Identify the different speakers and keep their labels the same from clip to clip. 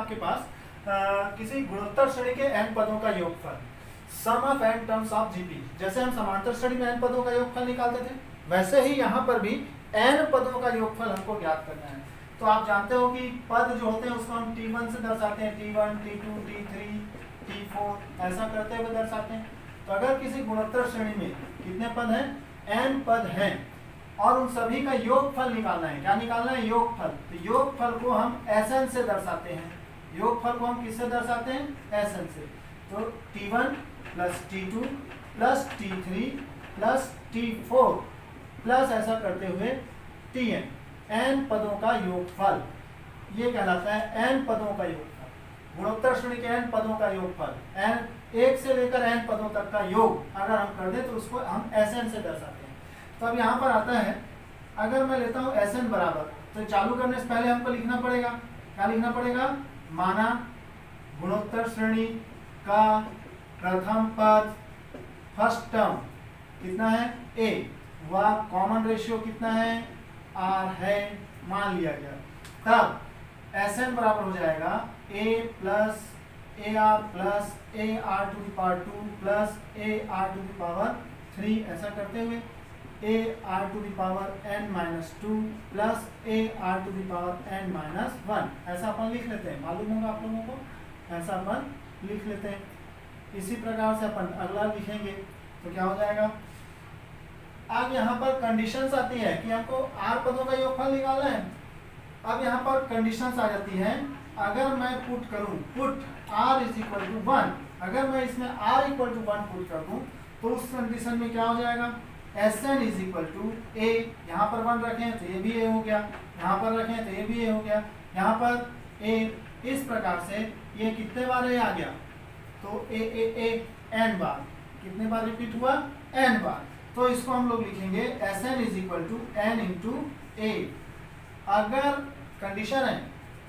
Speaker 1: आपके पास किसी गुणोत्तर श्रेणी के n पदों का योगफल, sum of n terms of GP. जैसे हम समांतर श्रेणी में n पदों का योगफल निकालते थे, वैसे ही यहाँ पर भी n पदों का योगफल हमको ज्ञात करना है। तो आप जानते हो कि पद जो होते हैं उसको हम t1 से दर्शाते हैं, t1, t2, t3, t4 ऐसा करते हुए दर्शाते हैं। तो अगर किसी गुणोत्तर श्रेणी में कितने पद हैं, n पद हैं, और उन सभी का योगफल निकालना है। क्या निकालना है? योगफल। तो योगफल को हम Sn से दर्शाते हैं। योगफल को हम किससे दर्शाते हैं? Sn से। तो t1 plus t2 plus t3 plus t4 plus ऐसा करते हुए tn, n पदों का योगफल, ये कहलाता है n पदों का योगफल। गुणोत्तर श्रेणी के n पदों का योगफल, n 1 से लेकर n पदों तक का योग अगर हम कर दें तो उसको हम Sn से दर्शाते हैं। तो अब यहाँ पर आता है, अगर मैं लेता हूँ Sn बराबर, तो चालू करने से पहले हमको लिखना पड़ेगा। क्या लिखना पड़ेगा? माना गुणोत्तर श्रेणी का प्रथम पद फर्स्ट टर्म कितना है? a, वह कॉमन रेशियो कितना है? r है, मान लिया गया। तब Sn बराबर हो जाएगा a plus ar plus ar to the power 2 plus ar to the power 3, ऐसा करते हुए ar to the power n minus 2 plus ar to the power n minus 1, ऐसा अपन लिख लेते हैं। मालूम होगा आप लोगों को, ऐसा अपन लिख लेते हैं। इसी प्रकार से अपन अगला लिखेंगे तो क्या हो जाएगा? अब यहाँ पर कंडीशंस आती है कि हमको r पदों का योगफल निकालना है। अब यहाँ पर कंडीशंस आ जाती हैं, अगर मैं पुट करूँ, put r is equal to 1, अगर मैं इसमें r इक्वल टू 1 पुट कर दूँ तो उस कंडीशन में क्या हो जाएगा? Sn is equal to a, यहाँ पर 1 रखें तो ये भी a हो गया, यहाँ पर रखें तो ये भी a हो गया, यहाँ पर a, इस प्रकार से ये कितने बार a आ गया? तो a n बार, कितने बार रिपीट हुआ? n बार। तो इसको हम लोग लिखेंगे Sn is equal to n into a। अगर कंडीशन है,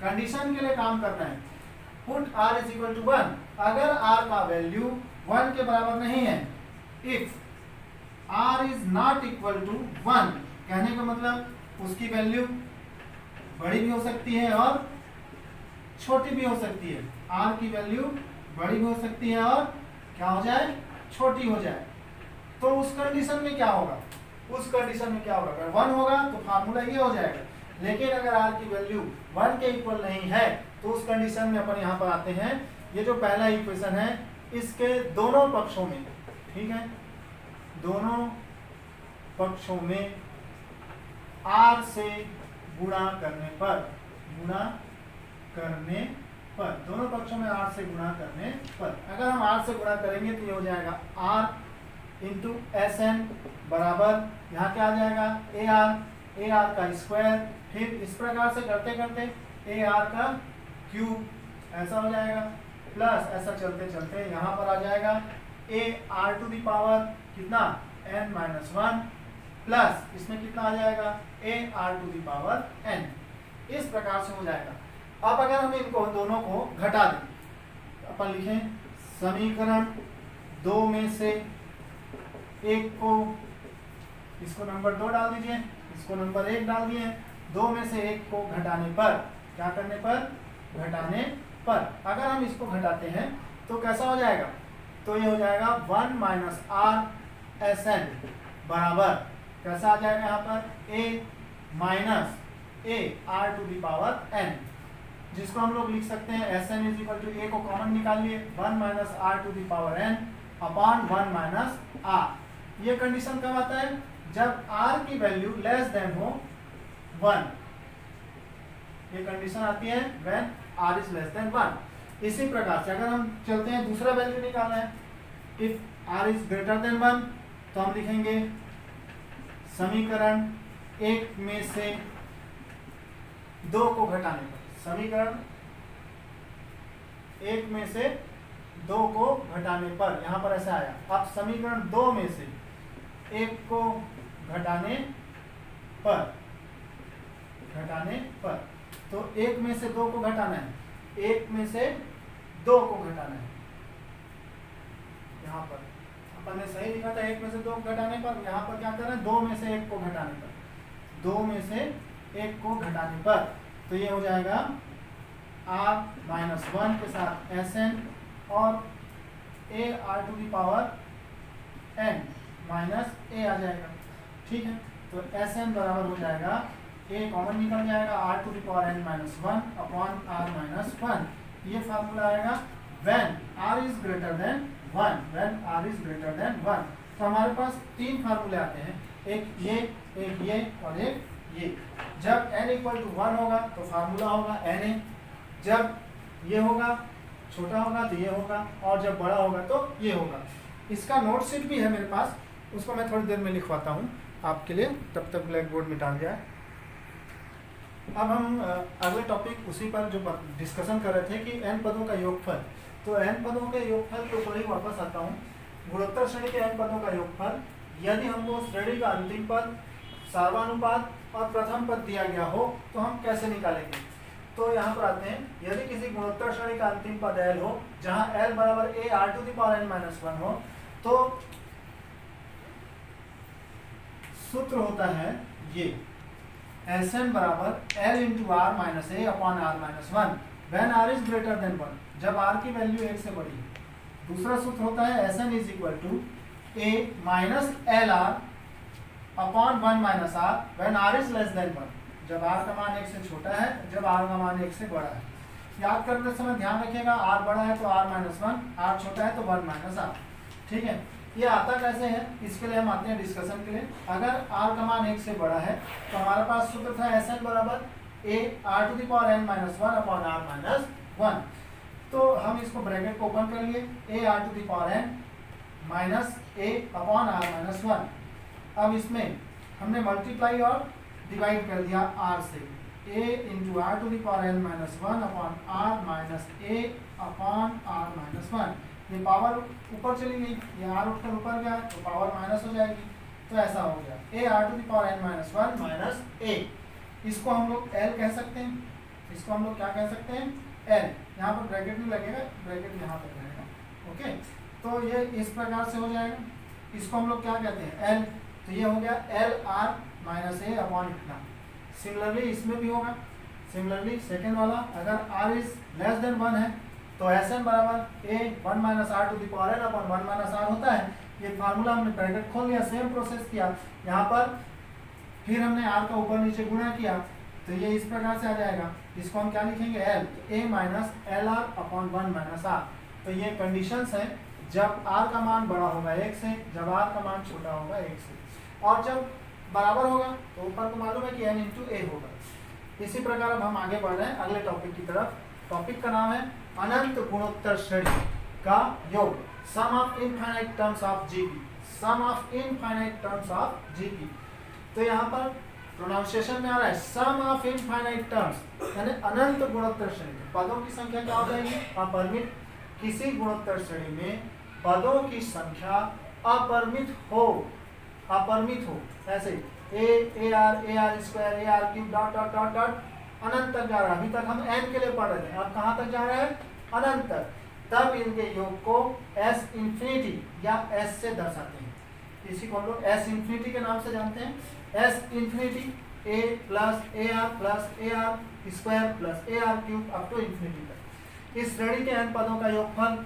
Speaker 1: कंडीशन के लिए काम करना है, put r is equal to 1, अगर r का वैल्यू 1 के बराबर नहीं है, if r is not equal to 1, कहने का मतलब उसकी वैल्यू बड़ी भी हो सकती है और छोटी भी हो सकती है। r की वैल्यू बड़ी भी हो सकती है और क्या हो जाए? छोटी हो जाए। तो उस कंडीशन में क्या होगा? उस कंडीशन में क्या होगा? अगर 1 होगा तो फार्मूला ये हो जाएगा, लेकिन अगर r की वैल्यू 1 के इक्वल नहीं है तो उस कंडीशन में अपन यहाँ पर आते हैं, ये जो पहला इक्वेशन है इसके दोनों पक्षों में, ठीक है, दोनों पक्षों में r से गुणा करने पर, दोनों पक्षों में r से गुणा करने पर, अगर हम r से गुणा करेंगे तो ये हो जाएगा r इंटू Sn बराबर, यहाँ क्या आ जाएगा? ar का स्क्वायर, फिर इस प्रकार से करते करते ar का क्यूब, ऐसा हो जाएगा, प्लस ऐसा चलते चलते यहाँ पर आ जाएगा ar टू द पावर कितना? n माइनस 1, प्लस इसमें कितना आ जाएगा? ar to the power n। इस प्रकार से हो जाएगा। अब अगर हम इनको दोनों को घटा दें, अपन लिखें समीकरण 2 में से एक को, इसको नंबर 2 डाल दीजिए, इसको नंबर 1 डाल दिए, 2 में से एक को घटाने पर, क्या करने पर? घटाने पर। अगर हम इसको घटाते हैं तो कैसा हो जाएगा? तो ये हो जाएगा 1 माइनस r Sn बराबर, कैसा आ जाएगा यहाँ पर? a minus a r to the power n, जिसको हम लोग लिख सकते हैं Sn is equal to a को कॉमन निकाल लिए, 1 minus r to the power n upon 1 minus r। ये कंडीशन कब आता है? जब r की वैल्यू लेस देन हो 1। ये कंडीशन आती है when r is less than 1। इसी प्रकार से अगर हम चलते हैं दूसरा वैल्यू निकालना है, if r is greater than 1, तो हम लिखेंगे समीकरण 1 में से 2 को घटाने पर, समीकरण 1 में से 2 को घटाने पर, यहाँ पर ऐसा आया। अब समीकरण 2 में से 1 को घटाने पर, तो 1 में से 2 को घटाना है, 1 में से 2 को घटाना है। यहाँ पर अपन ने सही लिखा था 1 में से 2 को घटाने पर, यहाँ पर क्या कर रहे हैं? 2 में से 1 को घटाने पर, 2 में से 1 को घटाने पर, तो ये हो जाएगा r माइनस 1 के साथ Sn और a r to the power n minus a आ जाएगा। ठीक है, तो Sn बराबर हो जाएगा, a कॉमन निकल जाएगा, r to the power n minus 1 upon r minus 1। ये फार्मूला आएगा when r is greater than 1, when r is greater than 1। तो हमारे पास तीन फार्मूले आते हैं, एक ये और एक ये। जब n इक्वल टू 1 होगा तो फार्मूला होगा na, जब ये होगा छोटा होगा तो ये होगा, और जब बड़ा होगा तो ये होगा। इसका नोट शीट भी है मेरे पास, उसको मैं थोड़ी देर में लिखवाता हूँ आपके लिए, तब तक ब्लैक बोर्ड मिटा दिया है। अब हम अगले टॉपिक उसी पर जो डिस्कशन कर रहे थे कि n पदों का योगफल, तो n पदों के योगफल के ऊपर ही वापस आता हूँ। गुणोत्तर श्रेणी के n पदों का योगफल, यदि हमको श्रेणी का अंतिम पद, सार्वनुपात और प्रथम पद दिया गया हो तो हम कैसे निकालेंगे। तो यहाँ पर आते हैं, यदि किसी गुणोत्तर श्रेणी का अंतिम पद l हो, जहाँ l बराबर a r to the power n minus 1 हो, तो सूत्र होता है ये Sn बराबर l into r minus a upon r minus 1 when r is greater than 1, जब r की वैल्यू 1 से बड़ी है। दूसरा सूत्र होता है Sn is equal to a minus l r upon 1 minus r when r is less than 1, जब r का मान 1 से छोटा है, जब r का मान 1 से बड़ा है। याद करते समय ध्यान रखिएगा, r बड़ा है तो r माइनस 1, r छोटा है तो 1 माइनस आर। ठीक है, ये आता कैसे है, इसके लिए हम आते हैं डिस्कशन के लिए। अगर r का मान 1 से बड़ा है तो हमारे पास सूत्र था Sn बराबर a r to the power n minus 1 upon r minus 1। तो हम इसको ब्रैकेट को ओपन कर लिए, a r to the power n minus a upon r minus 1। अब इसमें हमने मल्टीप्लाई और डिवाइड कर दिया r से, a into r to the power n minus 1 upon r minus a upon r minus 1। ये पावर ऊपर चली गई, ये r उठकर ऊपर गया तो पावर माइनस हो जाएगी, तो ऐसा हो गया a r to the power n minus 1 minus a। इसको हम लोग l कह सकते हैं, इसको हम लोग क्या कह सकते हैं, l। यहाँ पर ब्रैकेट नहीं लगेगा, ब्रैकेट यहाँ पर रहेगा। ओके, तो ये इस प्रकार से हो जाएगा। इसको हम लोग क्या कहते हैं, l, तो ये हो गया l r minus a upon इतना। सिमिलरली इसमें भी होगा, सिमिलरली सेकेंड वाला, अगर r इज लेस देन 1 है तो Sn बराबर a 1 minus r to the power n upon 1 minus r होता है। ये फार्मूला हमने ब्रैकेट खोल लिया, सेम प्रोसेस किया यहाँ पर, फिर हमने r का ऊपर नीचे गुणा किया, तो ये इस प्रकार से आ जाएगा। इसको हम क्या लिखेंगे, l, a minus l r upon 1 minus r. तो ये कंडीशंस है जब r का मान बड़ा होगा 1 से, जब r का मान छोटा होगा 1 से, और जब बराबर होगा तो ऊपर को मालूम है कि n इंटू a होगा। इसी प्रकार अब हम आगे बढ़ रहे हैं अगले टॉपिक की तरफ। टॉपिक का नाम है अनंत गुणोत्तर श्रेणी का योग, sum of infinite terms of GP, sum of infinite terms of GP. तो यहाँ पर प्रोनाउंसिएशन में आ रहा है सम ऑफ इनफाइनाइट टर्म्स, यानी अनंत गुणोत्तर श्रेणी। पदों की संख्या क्या हो जाएगी, अपरिमित। किसी गुणोत्तर श्रेणी में पदों की संख्या अपरिमित हो, अपरिमित हो, ऐसे a r square a r cube dot dot dot dot अनंत तक जा रहा है। अभी तक हम n के लिए पढ़ रहे थे, अब कहाँ तक जा रहा है, अनंत तक। तब इनके योग को s इंफिनिटी या s से दर्शाते हैं। इसी को हम लोग s इंफिनिटी के नाम से जानते हैं। s infinity a plus a r square plus a r cube up to infinity तक। इस श्रेणी के n पदों का योगफल,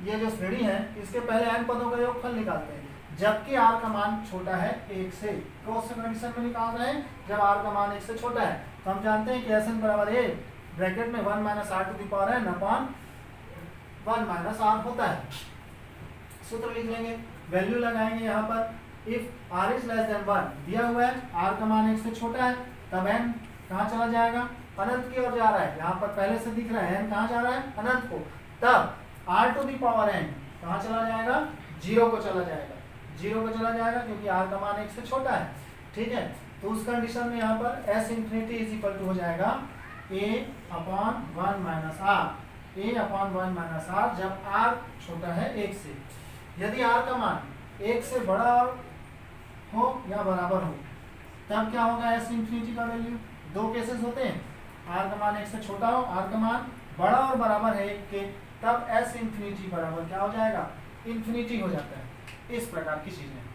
Speaker 1: ये जो श्रेणी है इसके पहले n पदों का योगफल निकालते हैं, जबकि r का मान छोटा है 1 से। क्रॉस कंडीशन में निकाल रहे हैं जब r का मान 1 से छोटा है, तो हम जानते हैं कि Sn बराबर a ब्रैकेट में 1 minus r to the power n upon 1 minus r होता है। सूत्र लिख लेंगे, वैल्यू लगाएंगे यहाँ पर। If r is less than 1 दिया हुआ है, r का मान 1 से छोटा है, तब n कहाँ चला जाएगा, अनंत की ओर जा रहा है। यहाँ पर पहले से दिख रहा है n कहाँ जा रहा है, अनंत को। तब r to the power n कहाँ चला जाएगा, 0 को चला जाएगा, 0 को चला जाएगा क्योंकि r का मान 1 से छोटा है। ठीक है, तो उस कंडीशन में यहाँ पर s infinity is equal to हो जाएगा a upon 1 minus r, a upon 1 minus r, जब r छोटा है 1 से। यदि r का मान 1 से बड़ा हो या बराबर हो, तब क्या होगा s इंफिनिटी का वैल्यू। दो केसेस होते हैं, r का मान 1 से छोटा हो, r का मान बड़ा और बराबर है 1 के, तब s इंफिनिटी बराबर क्या हो जाएगा, इंफिनिटी हो जाता है। इस प्रकार की चीजें।